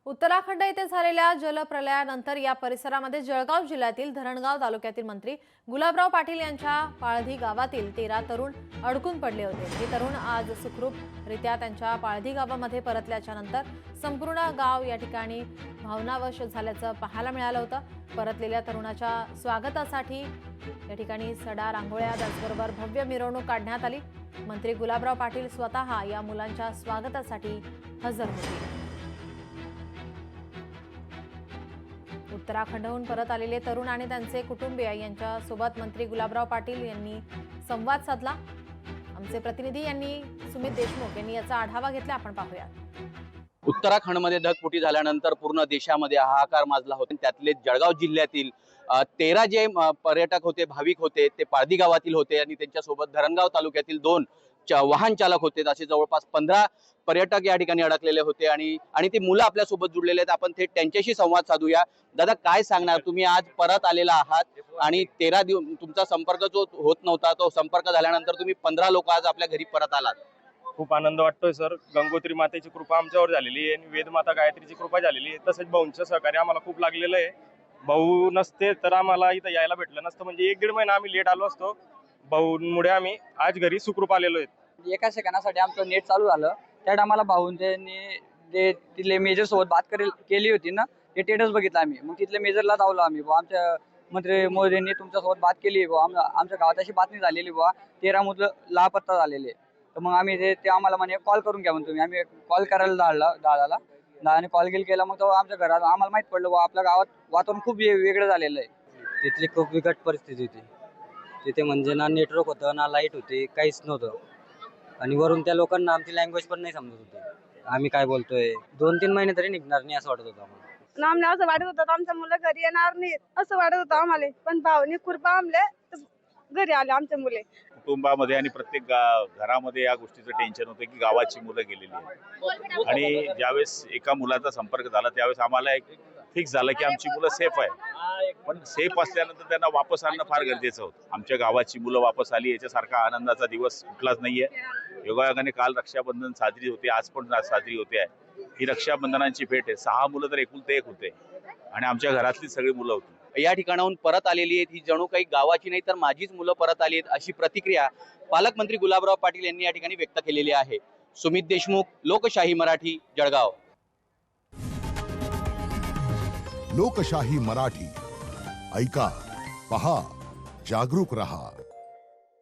उत्तराखंड येथे झालेल्या जलप्रलयानंतर या परिसरामध्ये जळगाव जिल्ह्यातील धरणगाव तालुक्यातील मंत्री गुलाबराव पाटील यांच्या पाळधी गावातील 13 तरुण अडकून पडले होते। हे तरुण आज सुखरूपरित्या त्यांच्या पाळधी गावामध्ये परतल्याच्या नंतर संपूर्ण गाव या ठिकाणी भावनावश झाल्याचं पाहायला मिळालं होतं। परतलेल्या तरुणाच्या स्वागतासाठी या ठिकाणी सडा रांगोळ्या त्याचबरोबर भव्य मिरवणूक काढण्यात आली। मंत्री गुलाबराव पाटील स्वतः या मुलांच्या स्वागतासाठी हजर होते। उत्तराखंडहून परत आलेले तरुण आणि त्यांचे कुटुंबीय यांच्या सोबत मंत्री गुलाबराव पाटील यांनी संवाद साधला। आमचे प्रतिनिधी यांनी सुमित देशमुख यांनी याचा आढावा घेतला, आपण पाहूया। उत्तराखंडमध्ये ढगफुटी झाल्यानंतर पूर्ण देशामध्ये हाहाकार माजला होता। त्यातले जळगाव जिल्ह्यातील 13 जे पर्यटक होते, भाविक होते, ते पाळधी गावातील होते आणि त्यांच्यासोबत धरणगाव तालुक्यातील 2 वाहन चालक होते। असे जवळपास 15 पर्यटक या ठिकाणी अडकलेले होते आणि ती मुलं आपल्या सोबत जुळलेले आहेत। आपण थेट त्यांच्याशी संवाद साधूया। दादा, काय सांगणार, तुम्ही आज परत आलेला आहात आणि 13 दिवस तुमचा संपर्क जो होत नव्हता, तो संपर्क झाल्यानंतर तुम्ही 15 लोक आज आपल्या घरी परत आलात। खूप आनंद वाटतोय सर। गंगोत्री मातेची कृपा आमच्यावर झालेली आहे आणि वेदमाता गायत्रीची कृपा झालेली आहे। तसेच भाऊंचं सहकार्य आम्हाला खूप लागलेलं आहे। भाऊ नसते तर आम्हाला इथं यायला भेटलं नसतं, म्हणजे 1-1.5 महिना आम्ही लेट आलो असतो। भाऊंमुळे आम्ही आज घरी सुखरूप आलेलो आहेत। एका सेकंदासाठी आमचं नेट चालू झालं, त्या टायमाला भाऊंनी जे तिथले मेजर सोबत बात केली होती ना, ते टेटस बघितलं आम्ही। मग तिथले मेजरला धावलो आम्ही, आमच्या मंत्री मोदींनी तुमच्यासोबत बात केली, आमच्या गावात अशी बातमी झालेली 13 मुलं लापत्ता झालेले। तर मग आम्ही ते आम्हाला म्हणे कॉल करून घ्या म्हणून तुम्ही। आम्ही कॉल करायला दादाला दादाने कॉल केला। मग तो आमच्या घरात आम्हाला माहित पडलं आपल्या गावात वातावरण खूप वेगळं झालेलं आहे। तिथली खूप बिकट परिस्थिती होती। तिथे म्हणजे ना नेटवर्क होतं, ना लाईट होती, काहीच नव्हतं। आणि वरून त्या लोकांना आमची लँग्वेज पण नाही समजत होती, आम्ही काय बोलतोय। 2-3 महिने तरी निघणार नाही असं वाटत होतं आम्हाला। आम्हाला असं वाटत होतं आमच्या मुलं घरी येणार नाही असं वाटत होतं आम्हाला, पण भावनी कृपा आमले घरी आले आमचे मुले। कुटुंबामध्ये आणि प्रत्येक घरामध्ये या गोष्टीचं टेन्शन होतं की गावाची मुलं गेलेली आहेत आणि ज्यावेळेस एका मुलाचा संपर्क झाला त्यावेळेस आम्हाला एक फिक्स झालं की आमची मुलं सेफ आहे। पण सेफ असल्यानंतर त्यांना वापस आणणं फार गरजेचं होतं। आमच्या गावाची मुलं वापस आली, याच्यासारखा आनंदाचा दिवस कुठलाच नाहीये। योगायोगाने काल रक्षाबंधन साजरी होते, आज पण साजरी होते आहे। ही रक्षाबंधनाची भेट आहे। 6 मुलं तर एकुलते एक होते आणि आमच्या घरातली सगळी मुलं होती। या ठिकाणाहून परत आलेली आहेत, ही जणू काही गावाची नाही तर माझीच मुलं परत आली आहेत, अशी प्रतिक्रिया पालकमंत्री गुलाबराव पाटील यांनी या ठिकाणी व्यक्त केलेली आहे। सुमित देशमुख, लोकशाही मराठी, जळगाव। लोकशाही मराठी, ऐका, पहा, जागरूक रहा।